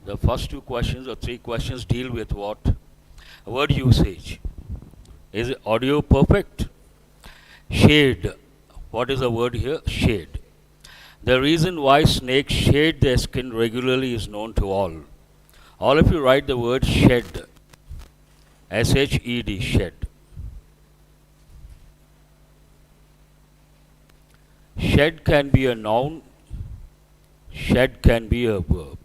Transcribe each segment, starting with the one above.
The first two questions or three questions deal with what? Word usage. Is audio perfect? Shade. What is the word here? Shade. The reason why snakes shade their skin regularly is known to all. All of you write the word shed. S-H-E-D, shed. Shed can be a noun. Shed can be a verb.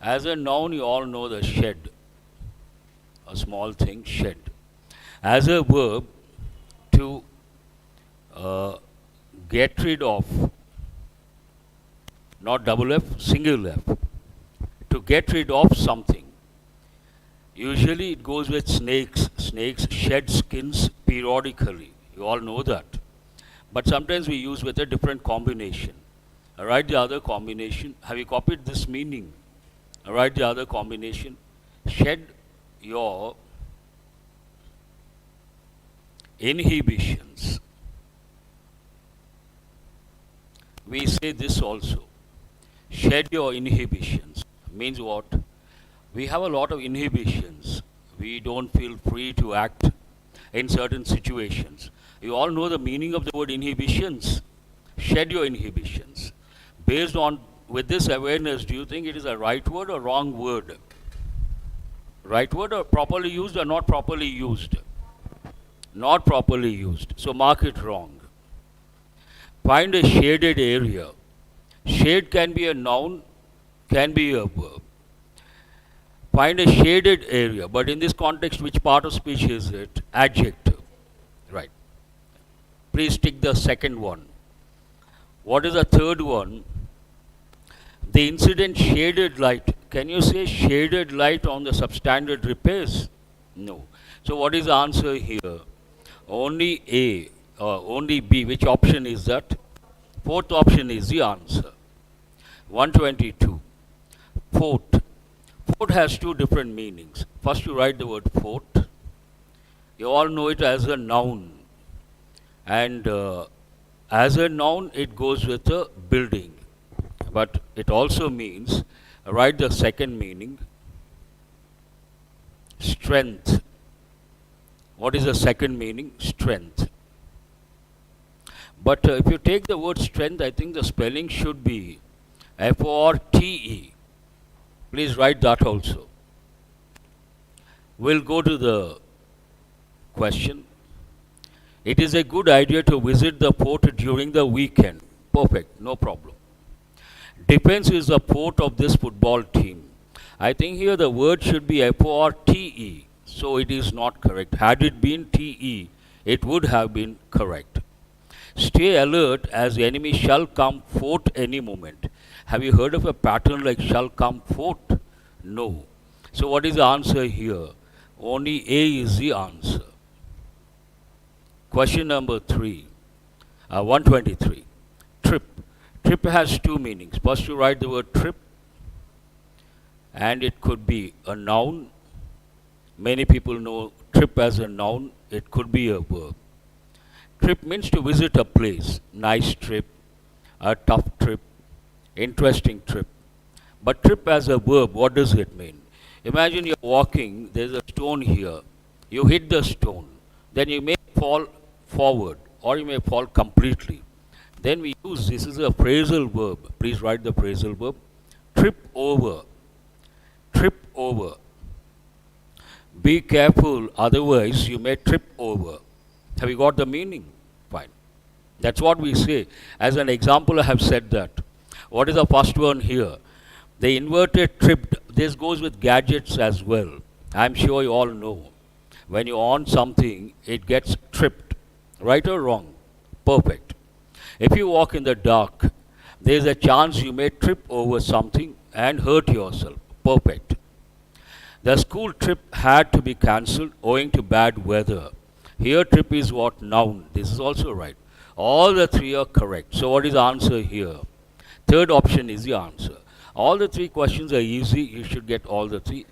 As a noun, you all know the shed. A small thing, shed. As a verb, to get rid of, not double F, single F. To get rid of something. Usually it goes with snakes. Snakes shed skins periodically. You all know that. But sometimes we use with a different combination. Write the other combination. Have you copied this meaning? Write the other combination. Shed your inhibitions. We say this also. Shed your inhibitions. Means what? We have a lot of inhibitions. We don't feel free to act in certain situations. You all know the meaning of the word inhibitions. Shed your inhibitions. Based on, with this awareness, do you think it is a right word or wrong word? Right word or properly used or not properly used? Not properly used. So mark it wrong. Find a shaded area. Shade can be a noun, can be a verb. Find a shaded area, but in this context, which part of speech is it? Adjective. Right. Please tick the second one. What is the third one? The incident shaded light. Can you say shaded light on the substandard repairs? No. So what is the answer here? Only A, only B. Which option is that? Fourth option is the answer. 122. Fort. Fort has two different meanings. First you write the word fort. You all know it as a noun. And as a noun it goes with a building. But it also means, write the second meaning, strength. What is the second meaning? Strength. But if you take the word strength, I think the spelling should be F-O-R-T-E. Please write that also. We'll go to the question. It is a good idea to visit the fort during the weekend. Perfect, no problem. Defense is the fort of this football team. I think here the word should be F-O-R-T-E. So it is not correct. Had it been T-E, it would have been correct. Stay alert as the enemy shall come fort any moment. Have you heard of a pattern like shall come fort? No. So what is the answer here? Only A is the answer. Question number 3. 123. Trip. Trip has two meanings. First you write the word trip, and it could be a noun. Many people know trip as a noun. It could be a verb. Trip means to visit a place. Nice trip, a tough trip, interesting trip. But trip as a verb, what does it mean? Imagine you're walking, there's a stone here. You hit the stone. Then you may fall forward or you may fall completely. Then we use, this is a phrasal verb. Please write the phrasal verb. Trip over. Trip over. Be careful, otherwise you may trip over. Have you got the meaning? Fine. That's what we say. As an example, I have said that. What is the first one here? The inverted tripped. This goes with gadgets as well. I'm sure you all know. When you on something, it gets tripped. Right or wrong? Perfect. If you walk in the dark, there is a chance you may trip over something and hurt yourself. Perfect. The school trip had to be cancelled owing to bad weather. Here trip is what? Noun. This is also right. All the three are correct. So what is the answer here? Third option is the answer. All the three questions are easy. You should get all the three.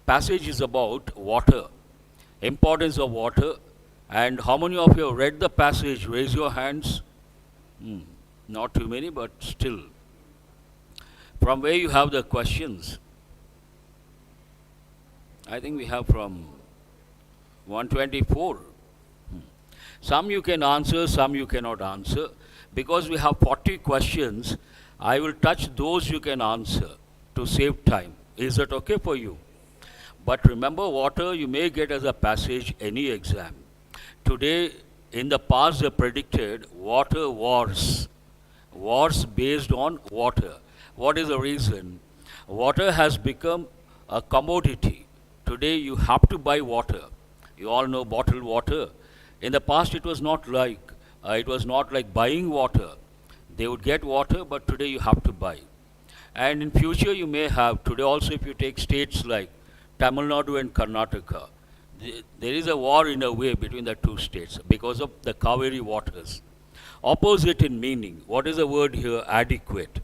Passage is about water. Importance of water. And how many of you have read the passage? Raise your hands. Not too many, but still. From where you have the questions? I think we have from 124. Some you can answer, some you cannot answer. Because we have 40 questions, I will touch those you can answer to save time. Is that okay for you? But remember, water you may get as a passage any exam. Today, in the past, they predicted water wars. Wars based on water. What is the reason? Water has become a commodity. Today, you have to buy water. You all know bottled water. In the past, it was not like buying water. They would get water, but today you have to buy. And in future, you may have. Today also, if you take states like Tamil Nadu and Karnataka, there is a war in a way between the two states because of the Kaveri waters. Opposite in meaning. What is the word here? Adequate.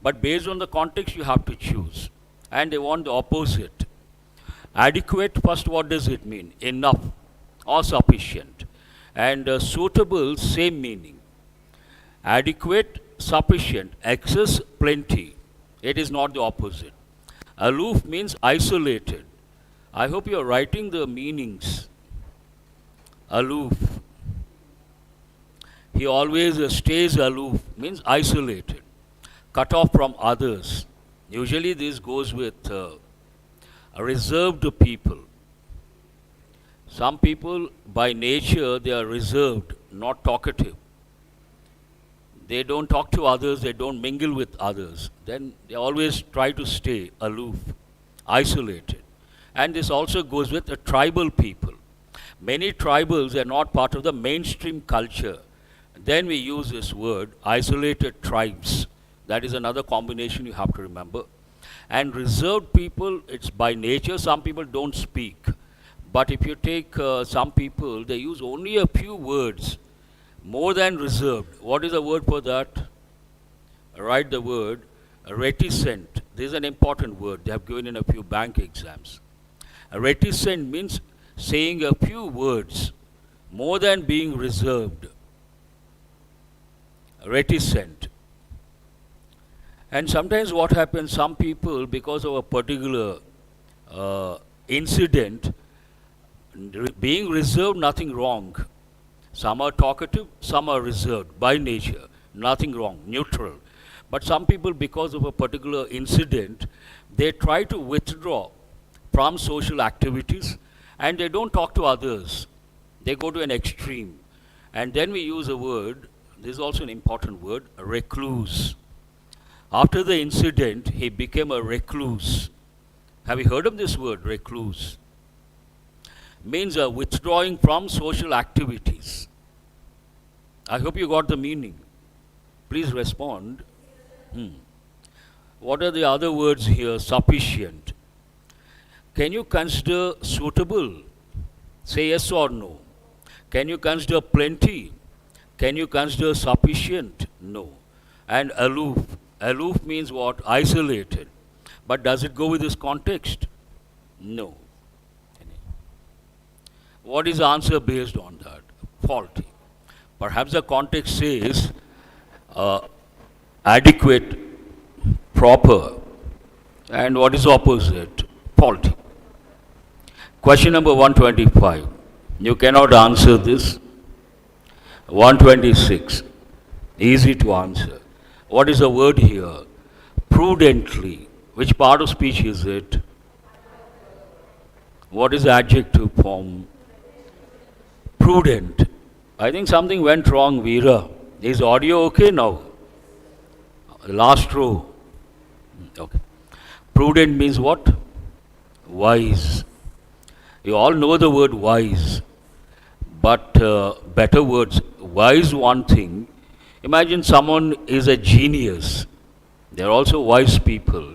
But based on the context, you have to choose. And they want the opposite. Adequate, first, what does it mean? Enough or sufficient. And suitable, same meaning. Adequate, sufficient, excess, plenty. It is not the opposite. Aloof means isolated. I hope you are writing the meanings. Aloof. He always stays aloof, means isolated. Cut off from others. Usually this goes with reserved people. Some people, by nature, they are reserved, not talkative. They don't talk to others, they don't mingle with others. Then they always try to stay aloof, isolated. And this also goes with the tribal people. Many tribals are not part of the mainstream culture. Then we use this word, isolated tribes. That is another combination you have to remember. And reserved people, it's by nature, some people don't speak. But if you take some people, they use only a few words, more than reserved. What is the word for that? Write the word reticent. This is an important word. They have given in a few bank exams. Reticent means saying a few words, more than being reserved. Reticent. And sometimes what happens, some people, because of a particular incident, being reserved, nothing wrong. Some are talkative, some are reserved by nature, nothing wrong, neutral. But some people, because of a particular incident, they try to withdraw from social activities and they don't talk to others. They go to an extreme. And then we use a word, this is also an important word, recluse. After the incident, he became a recluse. Have you heard of this word, recluse? Means withdrawing from social activities. I hope you got the meaning. Please respond. What are the other words here? Sufficient. Can you consider suitable? Say yes or no. Can you consider plenty? Can you consider sufficient? No. And aloof. Aloof means what? Isolated. But does it go with this context? No. What is the answer based on that? Faulty. Perhaps the context says adequate, proper. And what is opposite? Faulty. Question number 125. You cannot answer this. 126. Easy to answer. What is the word here? Prudently. Which part of speech is it? What is the adjective form? Prudent. I think something went wrong, Veera. Is audio okay now? Last row. Okay. Prudent means what? Wise. You all know the word wise. But better words. Wise, one thing. Imagine someone is a genius. They are also wise people.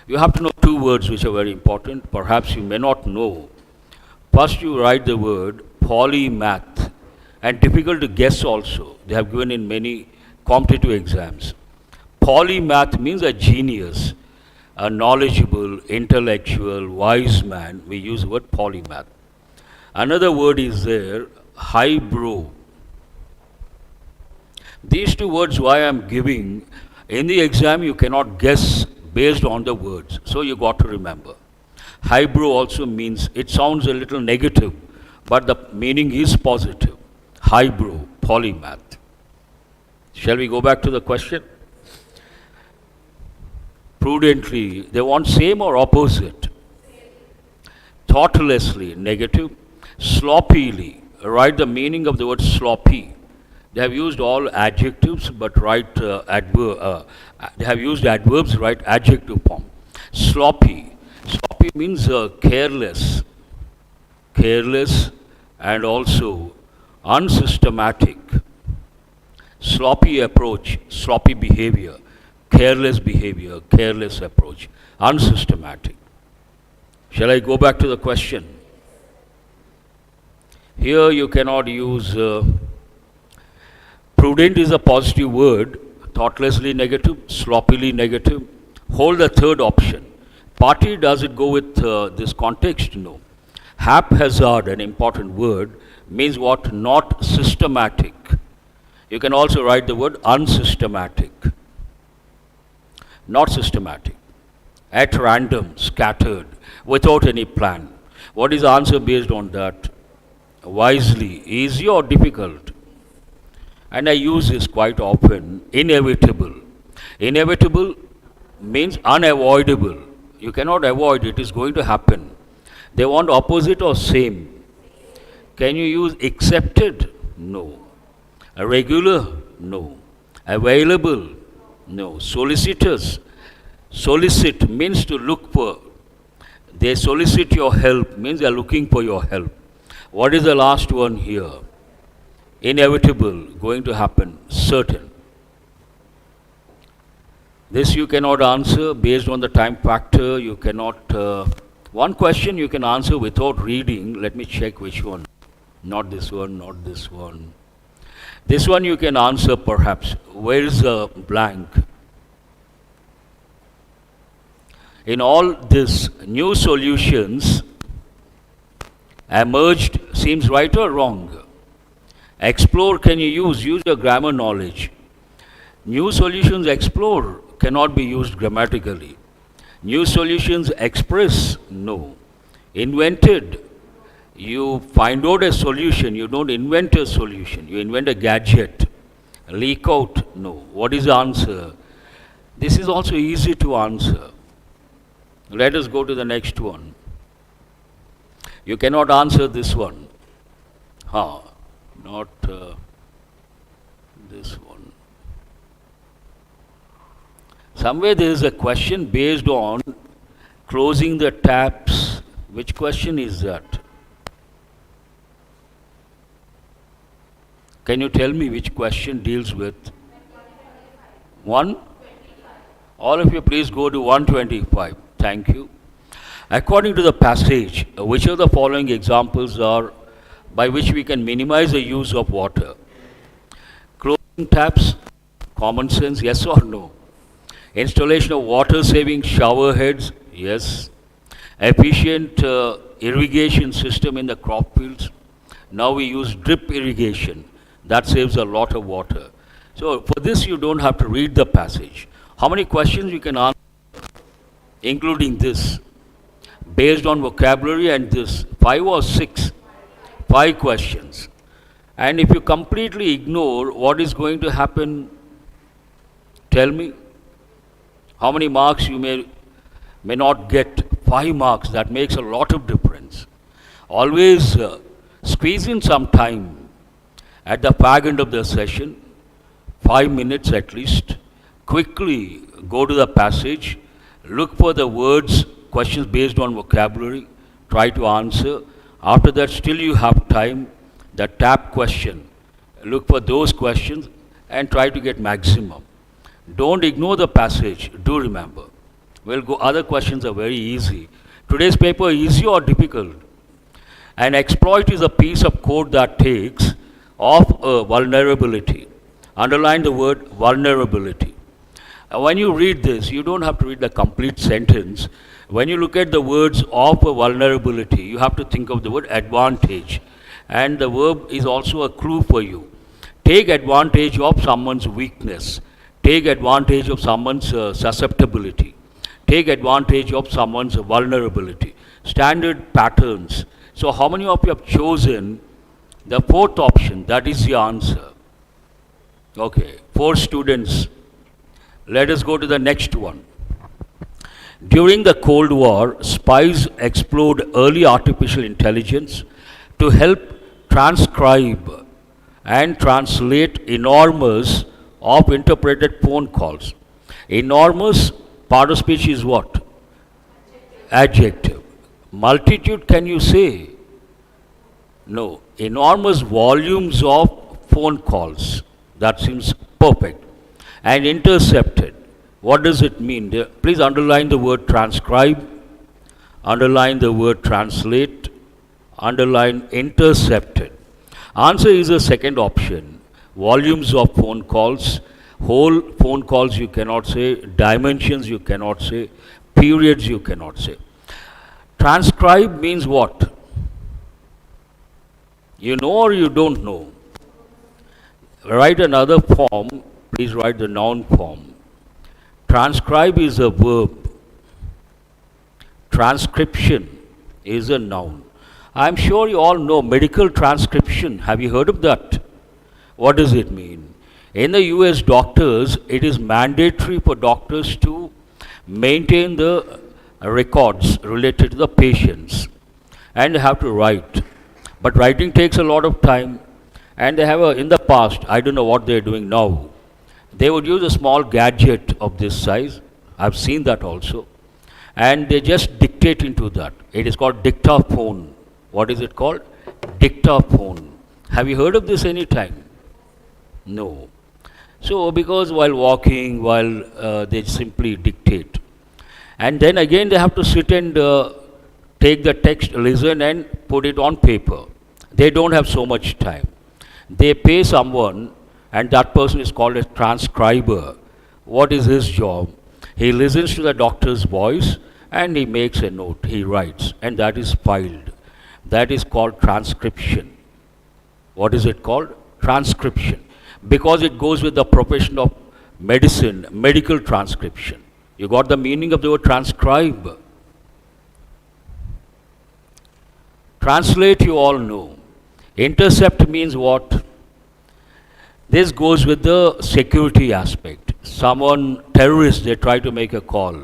You have to know two words which are very important. Perhaps you may not know. First you write the word polymath. And difficult to guess also. They have given in many competitive exams. Polymath means a genius, a knowledgeable, intellectual, wise man. We use the word polymath. Another word is there, highbrow. These two words why I am giving, in the exam you cannot guess based on the words. So you got to remember. Highbrow also means, it sounds a little negative, but the meaning is positive. Highbrow, polymath. Shall we go back to the question? Prudently, they want same or opposite? Thoughtlessly, negative. Sloppily, write the meaning of the word sloppy. They have used all adjectives, but write they have used adverbs, write adjective form. Sloppy. Sloppy means careless. Careless and also unsystematic. Sloppy approach, sloppy behavior, careless approach, unsystematic. Shall I go back to the question? Here you cannot use prudent is a positive word, thoughtlessly negative, sloppily negative. Hold the third option. Party, does it go with this context? No. Haphazard, an important word, means what? Not systematic. You can also write the word unsystematic. Not systematic. At random, scattered, without any plan. What is the answer based on that? Wisely. Easy or difficult? And I use this quite often. Inevitable. Inevitable means unavoidable. You cannot avoid it, is going to happen. They want opposite or same. Can you use accepted? No. Regular? No. Available? No. Solicitous? Solicit means to look for. They solicit your help, means they are looking for your help. What is the last one here? Inevitable, going to happen, certain. This you cannot answer based on the time factor. You cannot. One question you can answer without reading. Let me check which one. Not this one, not this one. This one you can answer perhaps. Where is the blank? In all this, new solutions emerged, seems right or wrong? Explore, can you use? Use your grammar knowledge. New solutions explore cannot be used grammatically. New solutions express, no. Invented, you find out a solution, you don't invent a solution, you invent a gadget. Leak out, no. What is the answer? This is also easy to answer. Let us go to the next one. You cannot answer this one. Not this one. Somewhere there is a question based on closing the taps. Which question is that? Can you tell me which question deals with? One? All of you please go to 125. Thank you. According to the passage, which of the following examples are by which we can minimize the use of water? Closing taps, common sense, yes or no? Installation of water-saving shower heads, yes. Efficient irrigation system in the crop fields. Now we use drip irrigation. That saves a lot of water. So for this you don't have to read the passage. How many questions you can answer, including this, based on vocabulary and this? 5 or 6? 5 questions. And if you completely ignore, what is going to happen? Tell me. How many marks you may not get? 5 marks. That makes a lot of difference. Always squeeze in some time at the fag end of the session, 5 minutes at least. Quickly go to the passage, look for the words, questions based on vocabulary, try to answer. After that, still you have time. The tap question, look for those questions and try to get maximum. Don't ignore the passage, do remember. We'll go, other questions are very easy. Today's paper, easy or difficult? An exploit is a piece of code that takes off a vulnerability. Underline the word vulnerability. When you read this, you don't have to read the complete sentence. When you look at the words of a vulnerability, you have to think of the word advantage. And the verb is also a clue for you. Take advantage of someone's weakness. Take advantage of someone's susceptibility. take advantage of someone's vulnerability. Standard patterns. So how many of you have chosen the fourth option? That is the answer. Okay, 4 students. Let us go to the next one. During the Cold War, spies explored early artificial intelligence to help transcribe and translate enormous of interpreted phone calls. Enormous, part of speech is what? Adjective. Multitude, can you say? No. Enormous volumes of phone calls. That seems perfect. And intercepted. What does it mean? Please underline the word transcribe, underline the word translate, underline intercepted. Answer is the second option. Volumes of phone calls, whole phone calls you cannot say, dimensions you cannot say, periods you cannot say. Transcribe means what? You know or you don't know? Write another form, please write the noun form. Transcribe is a verb. Transcription is a noun. I'm sure you all know medical transcription. Have you heard of that? What does it mean? In the US, doctors, it is mandatory for doctors to maintain the records related to the patients and they have to write. But writing takes a lot of time, and they have in the past, I don't know what they're doing now, they would use a small gadget of this size. I've seen that also. And they just dictate into that. It is called dictaphone. What is it called? Dictaphone. Have you heard of this any time? No. So, because while walking, they simply dictate. And then again they have to sit and take the text, listen and put it on paper. They don't have so much time. They pay someone, and that person is called a transcriber. What is his job? He listens to the doctor's voice and he makes a note, he writes, and that is filed. That is called transcription. What is it called? Transcription. Because it goes with the profession of medicine, medical transcription. You got the meaning of the word transcribe? Translate, you all know. Intercept means what? This goes with the security aspect. Someone, terrorists, they try to make a call.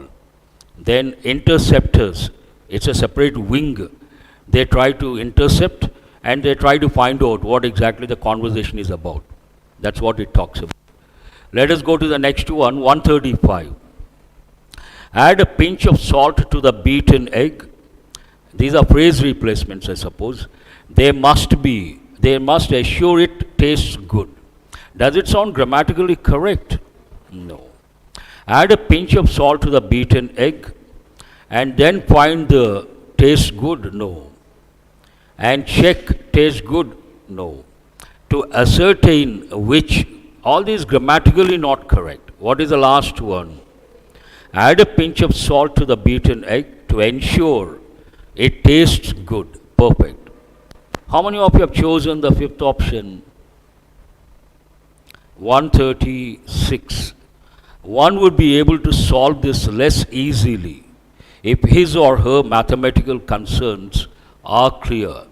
Then interceptors, it's a separate wing. They try to intercept and they try to find out what exactly the conversation is about. That's what it talks about. Let us go to the next one, 135. Add a pinch of salt to the beaten egg. These are phrase replacements, I suppose. They must assure it tastes good. Does it sound grammatically correct? No. Add a pinch of salt to the beaten egg and then find the taste good? No. And check taste good? No. To ascertain which, all these grammatically not correct. What is the last one? Add a pinch of salt to the beaten egg to ensure it tastes good. Perfect. How many of you have chosen the fifth option? 136. One would be able to solve this less easily if his or her mathematical concerns are clear.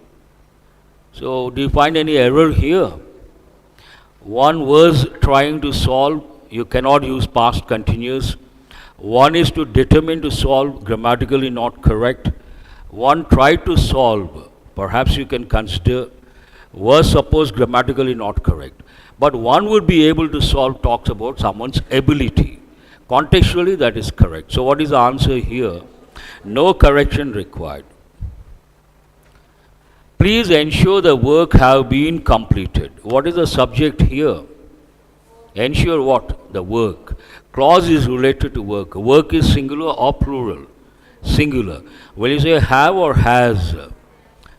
So, do you find any error here? One was trying to solve, you cannot use past continuous. One is to determine to solve, grammatically not correct. One tried to solve, perhaps you can consider, was supposed grammatically not correct. But one would be able to solve talks about someone's ability. Contextually, that is correct. So what is the answer here? No correction required. Please ensure the work have been completed. What is the subject here? Ensure what? The work. Clause is related to work. Work is singular or plural? Singular. When you say have or has,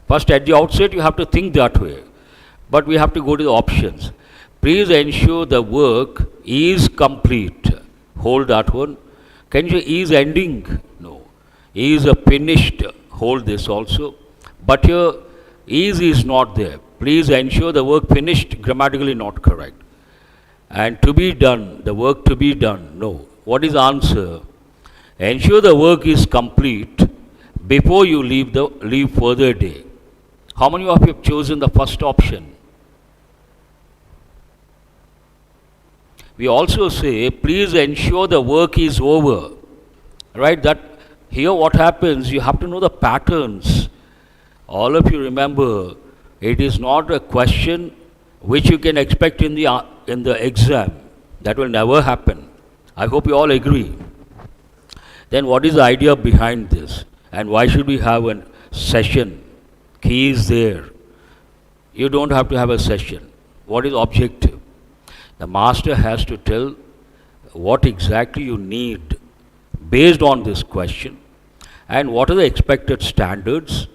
first at the outset you have to think that way. But we have to go to the options. Please ensure the work is complete. Hold that one. Can you say is ending? No. Is finished. Hold this also. But here is not there. Please ensure the work finished, grammatically not correct. And to be done, the work to be done. No. What is the answer? Ensure the work is complete before you leave for the day. How many of you have chosen the first option? We also say, please ensure the work is over. Right? That here what happens, you have to know the patterns. All of you remember, it is not a question which you can expect in the exam. That will never happen. I hope you all agree. Then what is the idea behind this? And why should we have a session? Key is there. You don't have to have a session. What is objective? The master has to tell what exactly you need based on this question and what are the expected standards.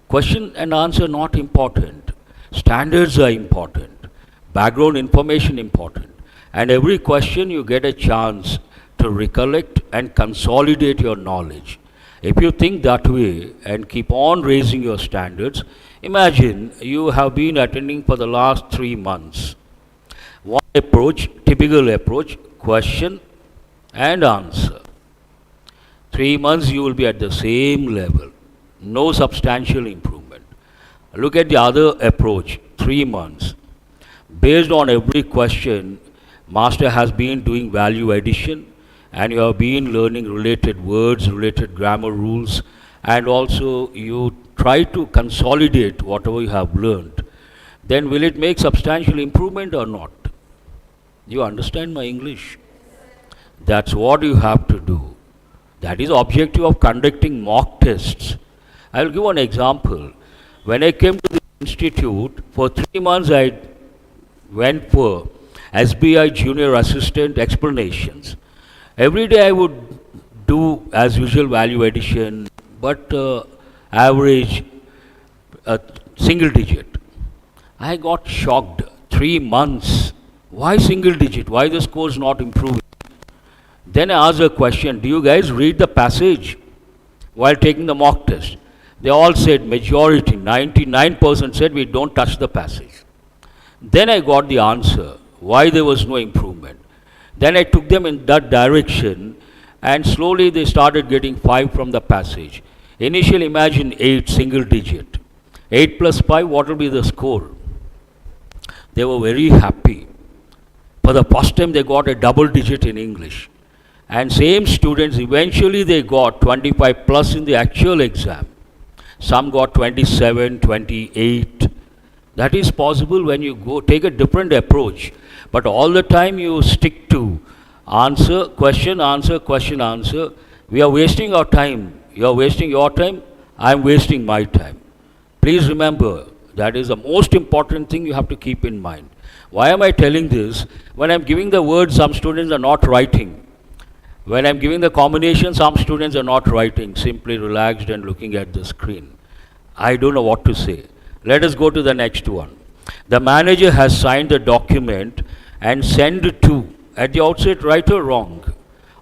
Question and answer not important. Standards are important. Background information important. And every question you get a chance to recollect and consolidate your knowledge. If you think that way and keep on raising your standards, imagine you have been attending for the last 3 months. One approach, typical approach, question and answer. 3 months you will be at the same level. No substantial improvement. Look at the other approach, 3 months. Based on every question, master has been doing value addition and you have been learning related words, related grammar rules, and also you try to consolidate whatever you have learned. Then will it make substantial improvement or not? You understand my English? That's what you have to do. That is the objective of conducting mock tests. I will give one example. When I came to the institute, for 3 months I went for SBI Junior Assistant explanations. Every day I would do as usual value addition, but average single digit. I got shocked. 3 months. Why single digit? Why the score is not improving? Then I asked a question, do you guys read the passage while taking the mock test? They all said, majority, 99% said we don't touch the passage. Then I got the answer, why there was no improvement. Then I took them in that direction and slowly they started getting 5 from the passage. Initially imagine 8 single digit. 8 plus 5, what will be the score? They were very happy. For the first time they got a double digit in English. And same students, eventually they got 25 plus in the actual exam. Some got 27, 28. That is possible when you go take a different approach. But all the time you stick to answer, question, answer, question, answer. We are wasting our time. You are wasting your time. I am wasting my time. Please remember, that is the most important thing you have to keep in mind. Why am I telling this? When I am giving the word, some students are not writing. When I am giving the combination, some students are not writing, simply relaxed and looking at the screen. I don't know what to say. Let us go to the next one. The manager has signed the document and sent to, at the outset, right or wrong?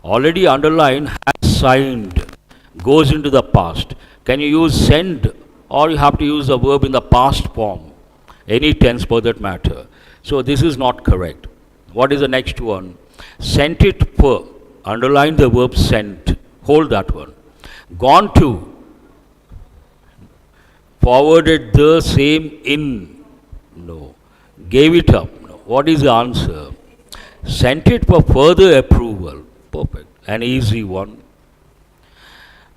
Already underlined, has signed, goes into the past. Can you use send or you have to use the verb in the past form? Any tense for that matter. So this is not correct. What is the next one? Sent it per. Underline the verb sent. Hold that one. Gone to. Forwarded the same in. No. Gave it up. No. What is the answer? Sent it for further approval. Perfect. An easy one.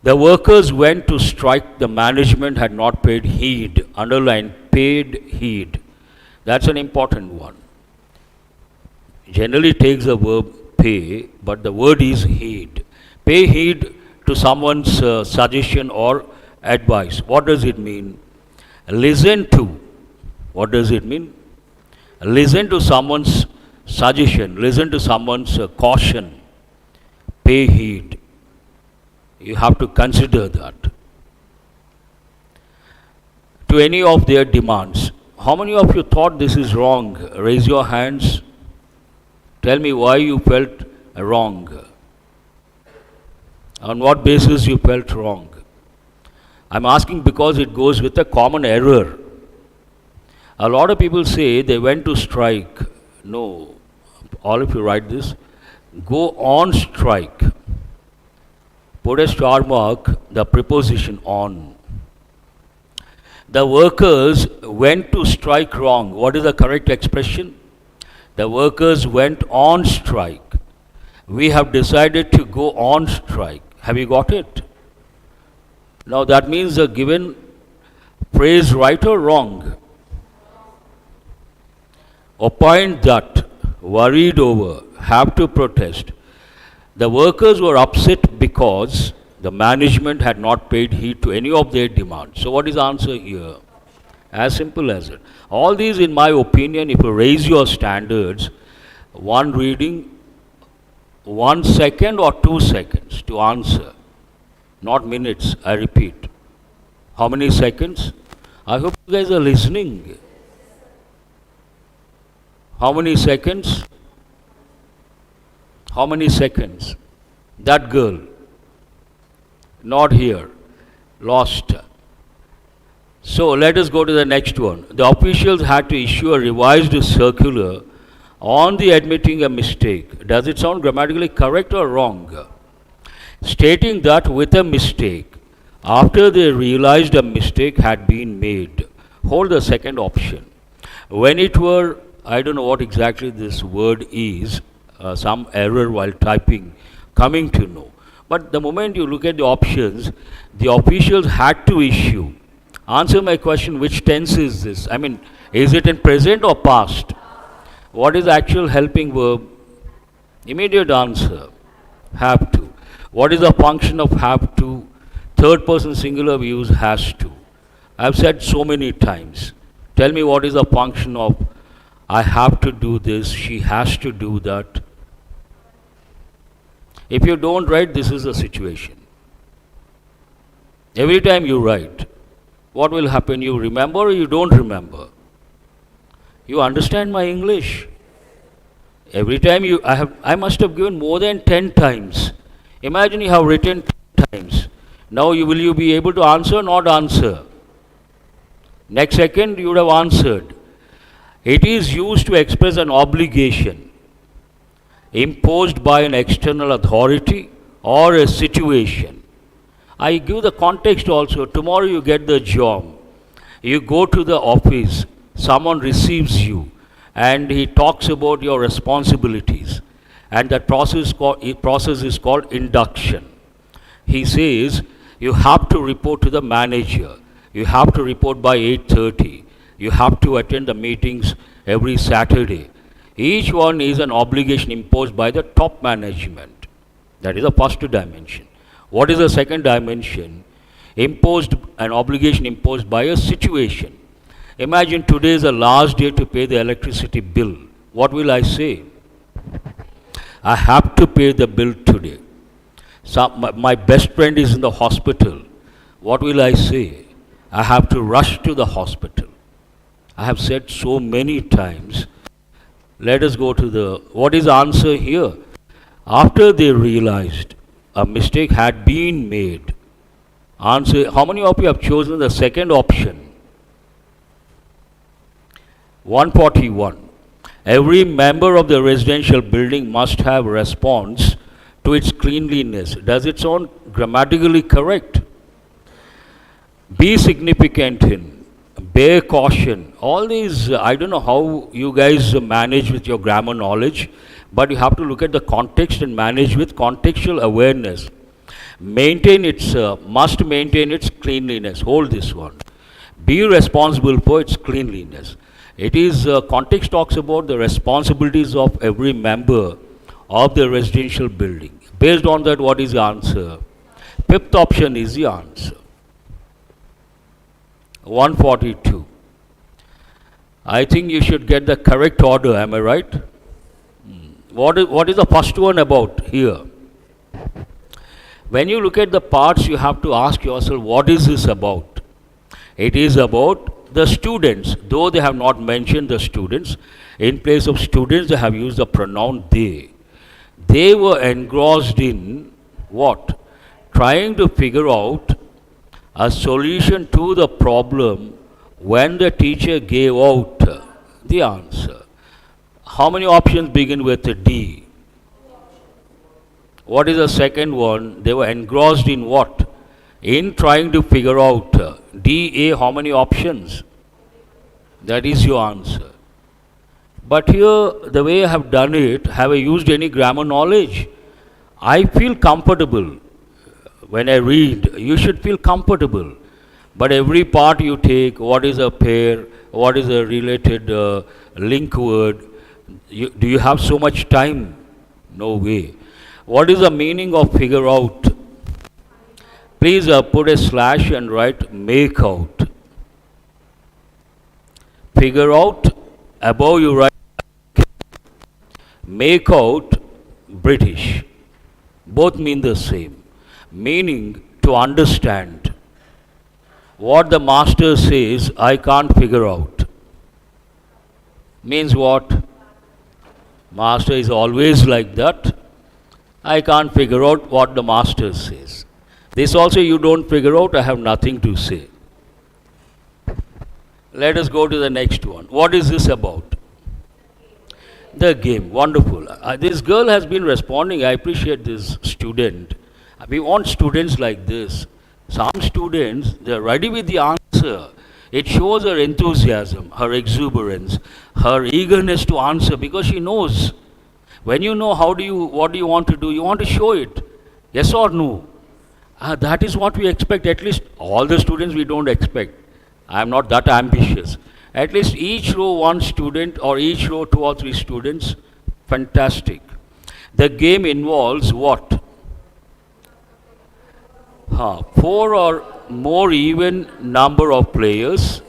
The workers went to strike. The management had not paid heed. Underline paid heed. That's an important one. Generally takes the verb pay, but the word is heed. Pay heed to someone's suggestion or advice. What does it mean? Listen to. What does it mean? Listen to someone's suggestion. Listen to someone's caution. Pay heed. You have to consider that. To any of their demands. How many of you thought this is wrong? Raise your hands. Tell me why you felt wrong. On what basis you felt wrong? I'm asking because it goes with a common error. A lot of people say they went to strike. No, all of you write this. Go on strike. Put a star mark, the preposition on. The workers went to strike wrong. What is the correct expression? The workers went on strike. We have decided to go on strike. Have you got it? Now that means the given phrase right or wrong? Opined that, worried over, have to protest. The workers were upset because the management had not paid heed to any of their demands. So what is the answer here? As simple as it. All these, in my opinion, if you raise your standards, one reading, 1 second or 2 seconds to answer. Not minutes, I repeat. How many seconds? I hope you guys are listening. How many seconds? How many seconds? That girl, not here, lost. So let us go to the next one. The officials had to issue a revised circular on the admitting a mistake. Does it sound grammatically correct or wrong? Stating that with a mistake, after they realized a mistake had been made. Hold the second option. When it were, I don't know what exactly this word is, some error while typing, coming to know. But the moment you look at the options, the officials had to issue. Answer my question, which tense is this? I mean, is it in present or past? What is the actual helping verb? Immediate answer, have to. What is the function of have to? Third person singular, we use has to. I've said so many times. Tell me what is the function of I have to do this, she has to do that. If you don't write, this is the situation. Every time you write, what will happen? You remember or you don't remember? You understand my English? Every time I must have given more than 10 times. Imagine you have written 10 times. Now will you be able to answer or not answer? Next second you would have answered. It is used to express an obligation imposed by an external authority or a situation. I give the context also. Tomorrow you get the job. You go to the office, someone receives you and he talks about your responsibilities, and that process is called induction. He says you have to report to the manager, you have to report by 8:30, you have to attend the meetings every Saturday. Each one is an obligation imposed by the top management. That is the first dimension. What is the second dimension? An obligation imposed by a situation. Imagine today is the last day to pay the electricity bill. What will I say? I have to pay the bill today. My best friend is in the hospital. What will I say? I have to rush to the hospital. I have said so many times. Let us go to what is the answer here? After they realized a mistake had been made. Answer, how many of you have chosen the second option? 141. Every member of the residential building must have response to its cleanliness. Does it sound grammatically correct? Be significant in, bear caution. All these, I don't know how you guys manage with your grammar knowledge, but you have to look at the context and manage with contextual awareness. Must maintain its cleanliness. Hold this one. Be responsible for its cleanliness. It is, context talks about the responsibilities of every member of the residential building. Based on that, what is the answer? Fifth option is the answer. 142. I think you should get the correct order, am I right? What is the first one about here? When you look at the parts, you have to ask yourself, what is this about? It is about the students, though they have not mentioned the students. In place of students, they have used the pronoun they. They were engrossed in what? Trying to figure out a solution to the problem when the teacher gave out the answer. How many options begin with a D? What is the second one? They were engrossed in what? In trying to figure out D, A, how many options? That is your answer. But here, the way I have done it, have I used any grammar knowledge? I feel comfortable when I read. You should feel comfortable. But every part you take, what is a pair, what is a related link word, do you have so much time? No way. What is the meaning of figure out? Please put a slash and write make out. Figure out, above you write make out, British. Both mean the same. Meaning to understand. What the master says, I can't figure out. Means what? Master is always like that. I can't figure out what the master says. This also you don't figure out, I have nothing to say. Let us go to the next one. What is this about? The game. Wonderful. This girl has been responding. I appreciate this student. We want students like this. Some students, they're ready with the answer. It shows her enthusiasm, her exuberance, her eagerness to answer because she knows. When you know what do you want to do, you want to show it. Yes or no? That is what we expect. At least all the students we don't expect. I am not that ambitious. At least each row one student or each row 2 or 3 students. Fantastic. The game involves what? 4 or more even number of players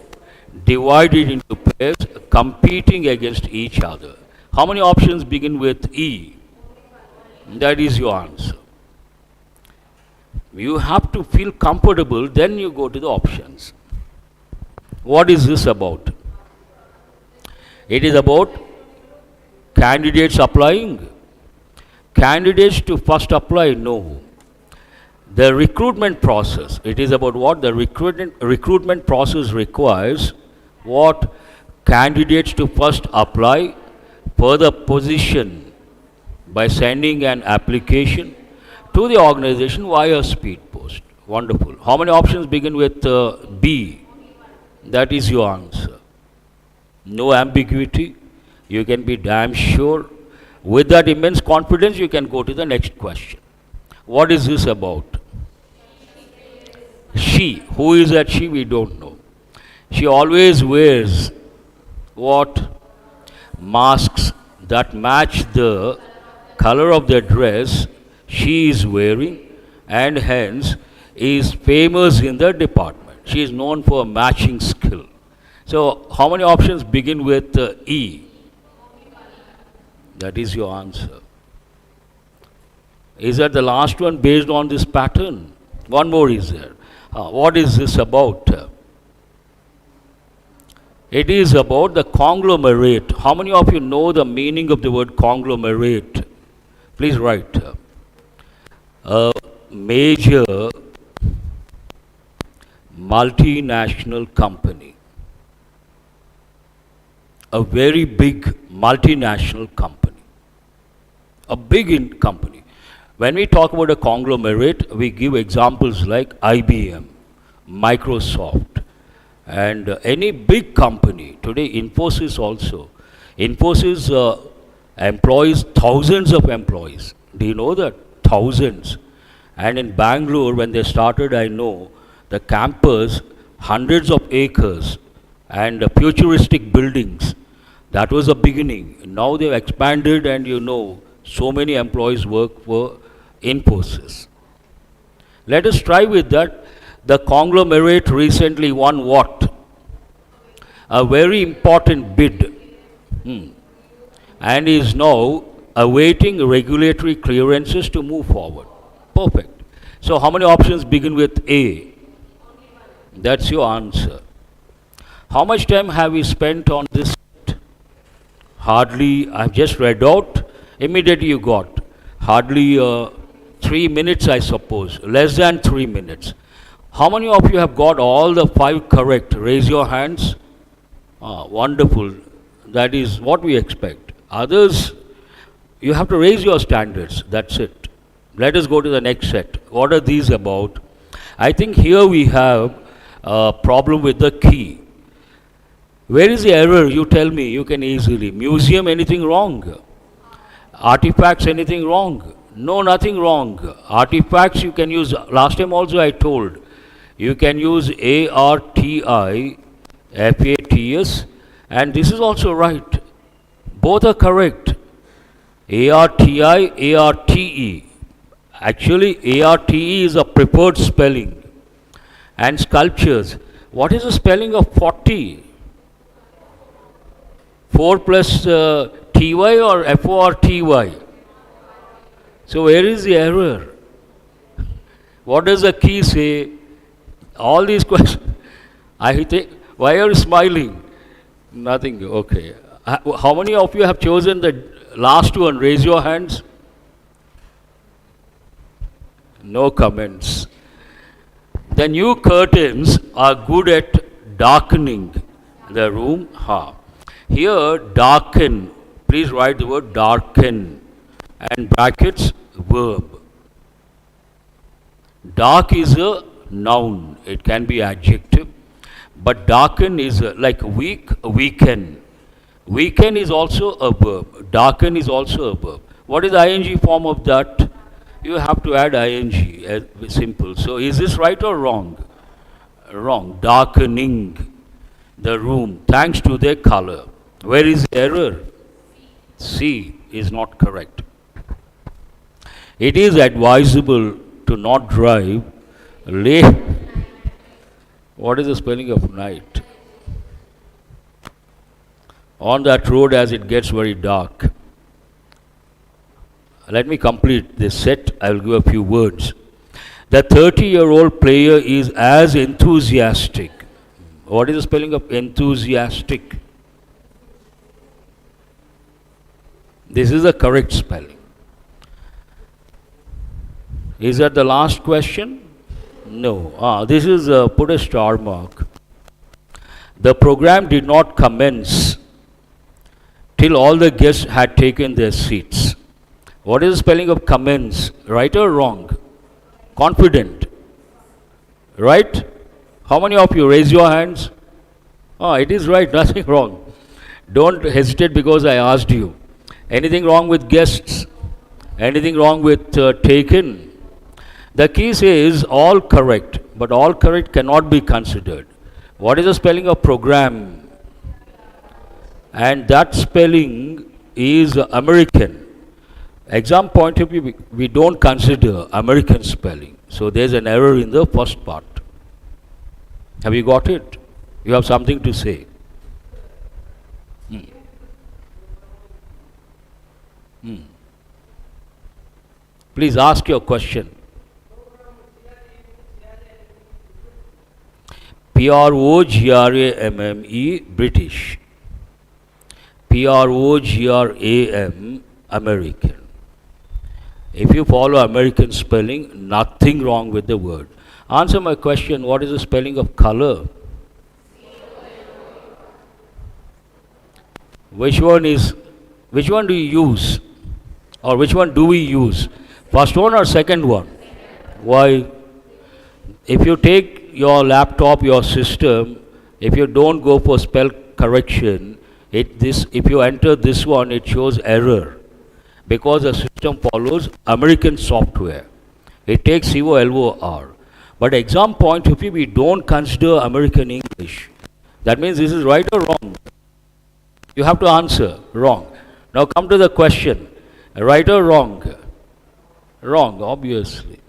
divided into pairs competing against each other. How many options begin with E? That is your answer. You have to feel comfortable, then you go to the options. What is this about? It is about candidates applying. Candidates to first apply, no. The recruitment process, it is about what? The recruitment process requires what? Candidates to first apply for the position by sending an application to the organization via speed post. Wonderful. How many options begin with B? That is your answer. No ambiguity. You can be damn sure. With that immense confidence, you can go to the next question. What is this about? She. Who is that she? We don't know. She always wears what? Masks that match the color of the dress she is wearing and hence is famous in the department. She is known for matching skill. So, how many options begin with E? That is your answer. Is that the last one based on this pattern? One more is there. What is this about? It is about the conglomerate. How many of you know the meaning of the word conglomerate? Please write. A major multinational company. A very big multinational company. A big company. When we talk about a conglomerate, we give examples like IBM, Microsoft, and any big company. Today, Infosys also. Infosys employs thousands of employees. Do you know that? Thousands. And in Bangalore, when they started, I know, the campus, hundreds of acres and futuristic buildings. That was the beginning. Now they've expanded and you know, so many employees work for Infosys. Let us try with that. The conglomerate recently won what? A very important bid. And is now awaiting regulatory clearances to move forward. Perfect. So how many options begin with A? That's your answer. How much time have we spent on this? Hardly, I've just read out, immediately you got. Hardly 3 minutes, I suppose, less than 3 minutes. How many of you have got all the 5 correct? Raise your hands. Wonderful. That is what we expect. Others, you have to raise your standards. That's it. Let us go to the next set. What are these about? I think here we have a problem with the key. Where is the error? You tell me, you can easily. Museum, anything wrong? Artifacts, anything wrong? No, nothing wrong. Artifacts you can use, last time also I told, you can use ARTIFATS, and this is also right. Both are correct. ARTI, ARTE. Actually, ARTE is a preferred spelling. And sculptures. What is the spelling of 40? 4 plus TY or FORTY? So where is the error? What does the key say? All these questions. I think, why are you smiling? Nothing. Okay. How many of you have chosen the last one? Raise your hands. No comments. The new curtains are good at darkening the room. Here, darken. Please write the word darken and brackets verb. Dark is a noun. It can be adjective. But darken is like weak, weaken. Weaken is also a verb. Darken is also a verb. What is the ing form of that? You have to add ing. Simple. So is this right or wrong? Wrong. Darkening the room thanks to their color. Where is the error? C is not correct. It is advisable to not drive late. What is the spelling of night? On that road as it gets very dark. Let me complete this set. I will give a few words. The 30-year-old player is as enthusiastic. What is the spelling of enthusiastic? This is the correct spelling. Is that the last question? No. This is put a star mark. The program did not commence till all the guests had taken their seats. What is the spelling of commence? Right or wrong? Confident. Right? How many of you raise your hands? It is right, nothing wrong. Don't hesitate because I asked you. Anything wrong with guests? Anything wrong with taken? The key says all correct, but all correct cannot be considered. What is the spelling of program? And that spelling is American. Exam point of view, we don't consider American spelling. So there's an error in the first part. Have you got it? You have something to say. Please ask your question. PROGRAMME, British. PROGRAM, American. If you follow American spelling, nothing wrong with the word. Answer my question, what is the spelling of color? Which one do you use? Or which one do we use? First one or second one? Why? If you take your laptop, your system, if you don't go for spell correction, if you enter this one, it shows error. Because the system follows American software. It takes COLOR. But exam point of view, we don't consider American English. That means this is right or wrong? You have to answer wrong. Now come to the question. Right or wrong? Wrong, obviously.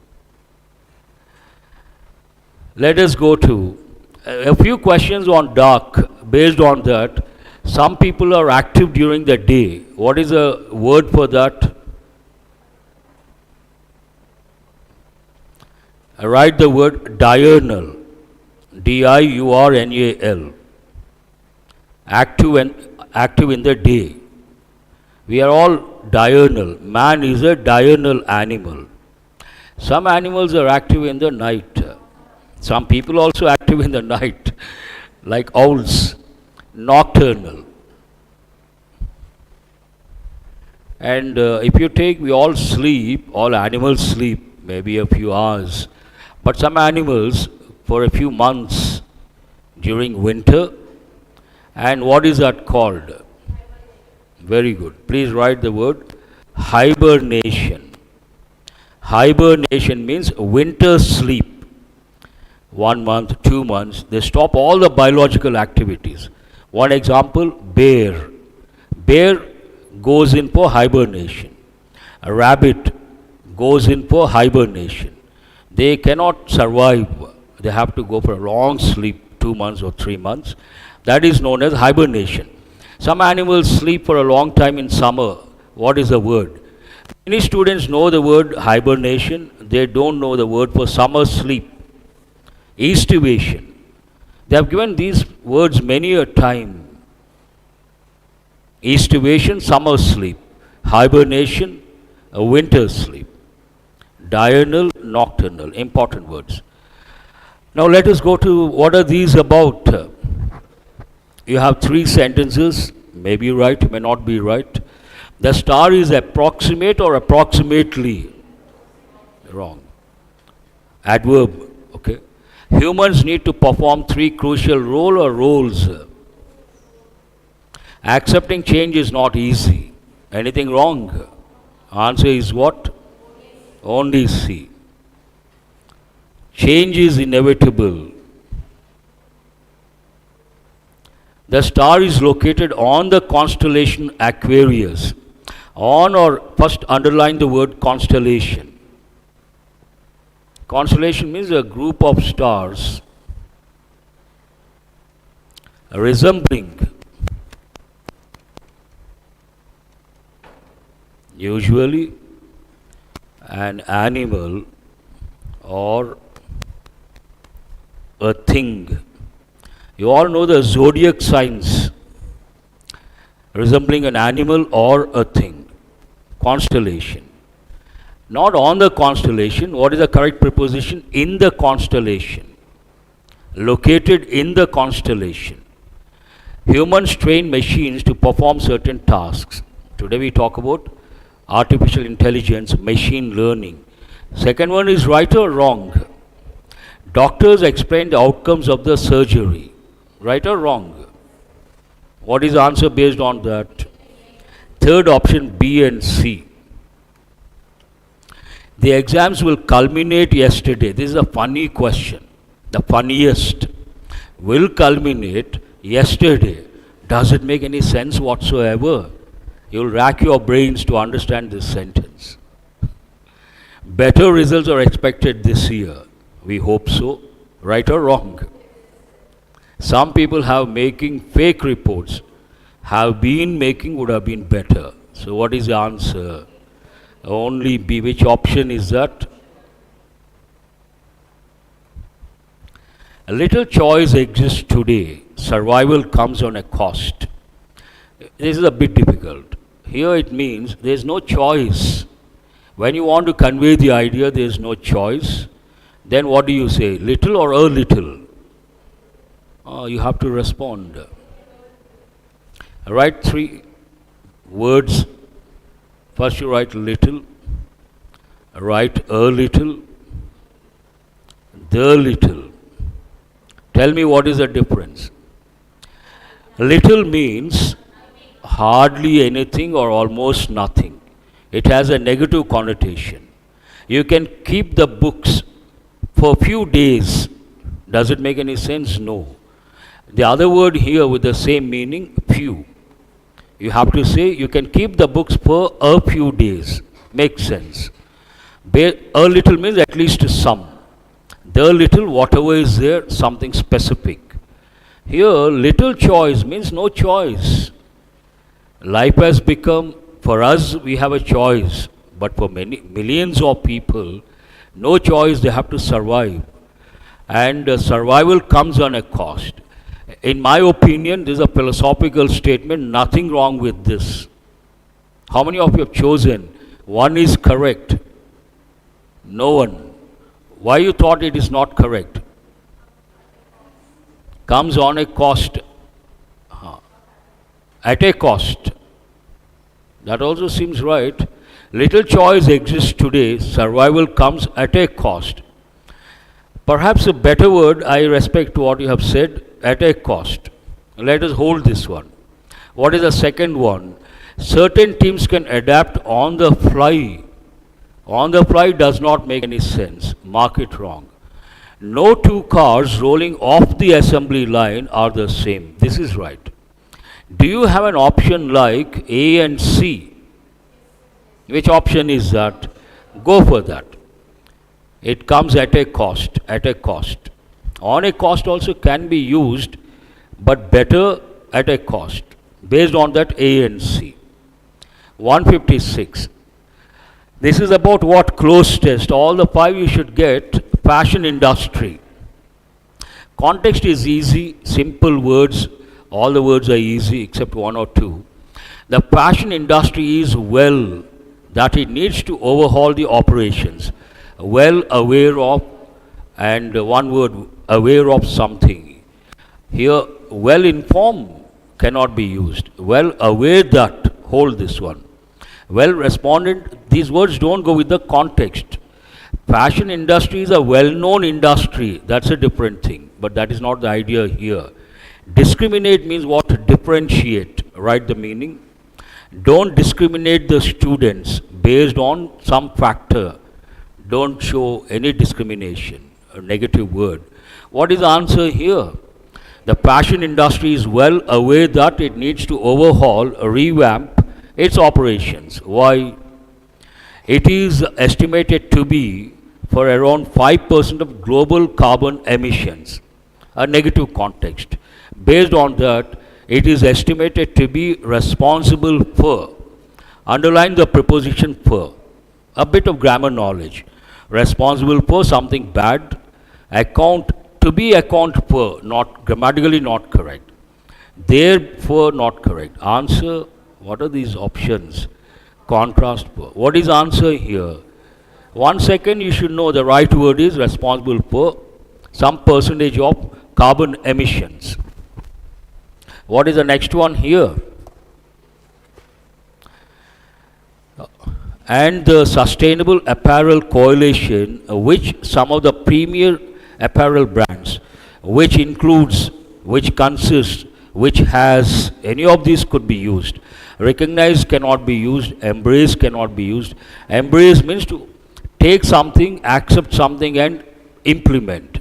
Let us go to a few questions on dark. Based on that, some people are active during the day. What is the word for that? Write the word diurnal. DIURNAL. Active in the day. We are all diurnal. Man is a diurnal animal. Some animals are active in the night. Some people also active in the night, like owls. Nocturnal. And if you take, we all sleep, all animals sleep, maybe a few hours. But some animals for a few months during winter. And what is that called? Very good. Please write the word hibernation. Hibernation means winter sleep. 1 month, 2 months, they stop all the biological activities. One example, bear. Bear goes in for hibernation. A rabbit goes in for hibernation. They cannot survive. They have to go for a long sleep, 2 months or 3 months. That is known as hibernation. Some animals sleep for a long time in summer. What is the word? Many students know the word hibernation. They don't know the word for summer sleep. Estivation. They have given these words many a time. Estivation, summer sleep. Hibernation, a winter sleep. Diurnal, nocturnal. Important words. Now let us go to what are these about. You have 3 sentences. May be right, may not be right. The star is approximate or approximately. Wrong. Adverb. Okay. Humans need to perform 3 crucial roles. Accepting change is not easy. Anything wrong? Answer is what? Only C. Change is inevitable. The star is located on the constellation Aquarius. On, or first underline the word constellation. Constellation means a group of stars resembling usually an animal or a thing. You all know the zodiac signs resembling an animal or a thing. Constellation. Not on the constellation. What is the correct preposition? In the constellation. Located in the constellation. Humans train machines to perform certain tasks. Today we talk about artificial intelligence, machine learning. Second one is right or wrong? Doctors explain the outcomes of the surgery. Right or wrong? What is the answer based on that? Third option, B and C. The exams will culminate yesterday. This is a funny question. The funniest. Will culminate yesterday. Does it make any sense whatsoever? You'll rack your brains to understand this sentence. Better results are expected this year. We hope so. Right or wrong? Some people have making fake reports. Have been making would have been better. So what is the answer? Only B. Which option is that? A little choice exists today. Survival comes on a cost. This is a bit difficult. Here it means there is no choice. When you want to convey the idea, there is no choice. Then what do you say? Little or a little? You have to respond. Write 3 words. First you write little, write a little, the little. Tell me what is the difference. Little means hardly anything or almost nothing. It has a negative connotation. You can keep the books for a few days. Does it make any sense? No. The other word here with the same meaning, few. You have to say you can keep the books for a few days. Makes sense. A little means at least some. The little, whatever is there, something specific. Here, little choice means no choice. Life has become, for us, we have a choice. But for many millions of people, no choice, they have to survive. And survival comes on a cost. In my opinion, this is a philosophical statement, nothing wrong with this. How many of you have chosen? One is correct. No one. Why you thought it is not correct? Comes on a cost. At a cost. That also seems right. Little choice exists today. Survival comes at a cost. Perhaps a better word, I respect what you have said, at a cost. Let us hold this one. What is the second one? Certain teams can adapt on the fly. On the fly does not make any sense. Mark it wrong. No two cars rolling off the assembly line are the same. This is right. Do you have an option like A and C? Which option is that? Go for that. It comes at a cost, at a cost. On a cost also can be used, but better at a cost. Based on that A and C. 156. This is about what? Close test. All the 5 you should get. Fashion industry. Context is easy, simple words. All the words are easy except 1 or 2. The fashion industry is well that it needs to overhaul the operations. Well aware of, and one word, aware of something. Here, well informed cannot be used. Well aware that, hold this one. Well respondent, these words don't go with the context. Fashion industry is a well-known industry. That's a different thing, but that is not the idea here. Discriminate means what? Differentiate. Write the meaning. Don't discriminate the students based on some factor. Don't show any discrimination, a negative word. What is the answer here? The fashion industry is well aware that it needs to overhaul, revamp its operations. Why? It is estimated to be for around 5% of global carbon emissions, a negative context. Based on that, it is estimated to be responsible for, underline the preposition for, a bit of grammar knowledge. Responsible for something bad, account, to be account for, not grammatically not correct. Therefore not correct. Answer, what are these options? Contrast for. What is answer here? 1 second, you should know the right word is responsible for some percentage of carbon emissions. What is the next one here? And the Sustainable Apparel Coalition, which some of the premier apparel brands, which includes, which consists, which has, any of these could be used. Recognize cannot be used, embrace cannot be used. Embrace means to take something, accept something and implement.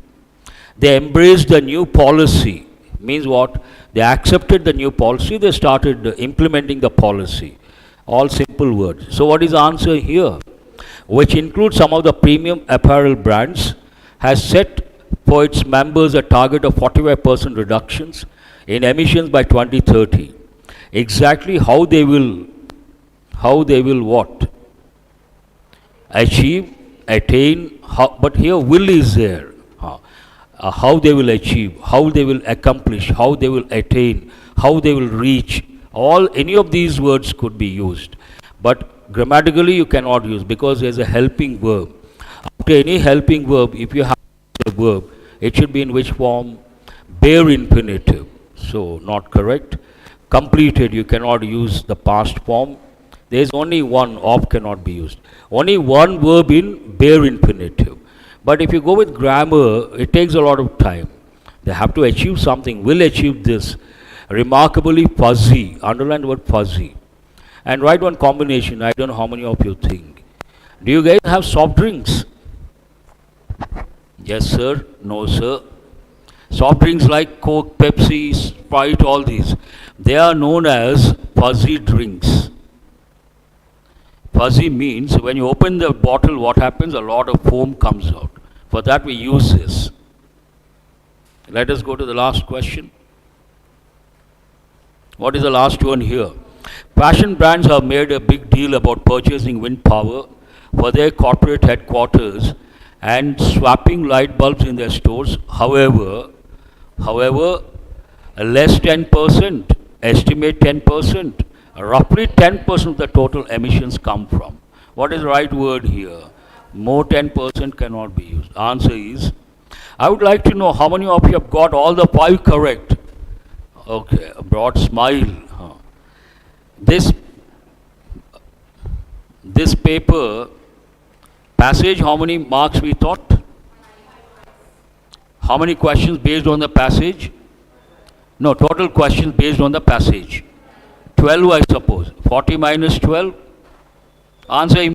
They embraced the new policy, means what? They accepted the new policy, they started implementing the policy. All simple words. So what is the answer here? Which includes some of the premium apparel brands, has set for its members a target of 45% reductions in emissions by 2030. Exactly how they will what? Achieve, attain, how, but here will is there. How they will achieve, how they will accomplish, how they will attain, how they will reach. All, any of these words could be used. But grammatically you cannot use because there is a helping verb. After any helping verb, if you have a verb, it should be in which form? Bare infinitive. So, not correct. Completed, you cannot use the past form. There is only one, of cannot be used. Only one verb in bare infinitive. But if you go with grammar, it takes a lot of time. They have to achieve something, will achieve this. Remarkably fuzzy, underline the word fuzzy. And write one combination, I don't know how many of you think. Do you guys have soft drinks? Yes sir, no sir. Soft drinks like Coke, Pepsi, Sprite, all these. They are known as fuzzy drinks. Fuzzy means when you open the bottle, what happens? A lot of foam comes out. For that we use this. Let us go to the last question. What is the last one here? Fashion brands have made a big deal about purchasing wind power for their corporate headquarters and swapping light bulbs in their stores. However, less 10%, estimate 10%, roughly 10% of the total emissions come from. What is the right word here? More 10% cannot be used. Answer is, I would like to know how many of you have got all the 5 correct. Okay, a broad smile. This this paper, passage, how many marks we thought? How many questions based on the passage? No, total questions based on the passage. 12, I suppose. 40 minus 12. Answer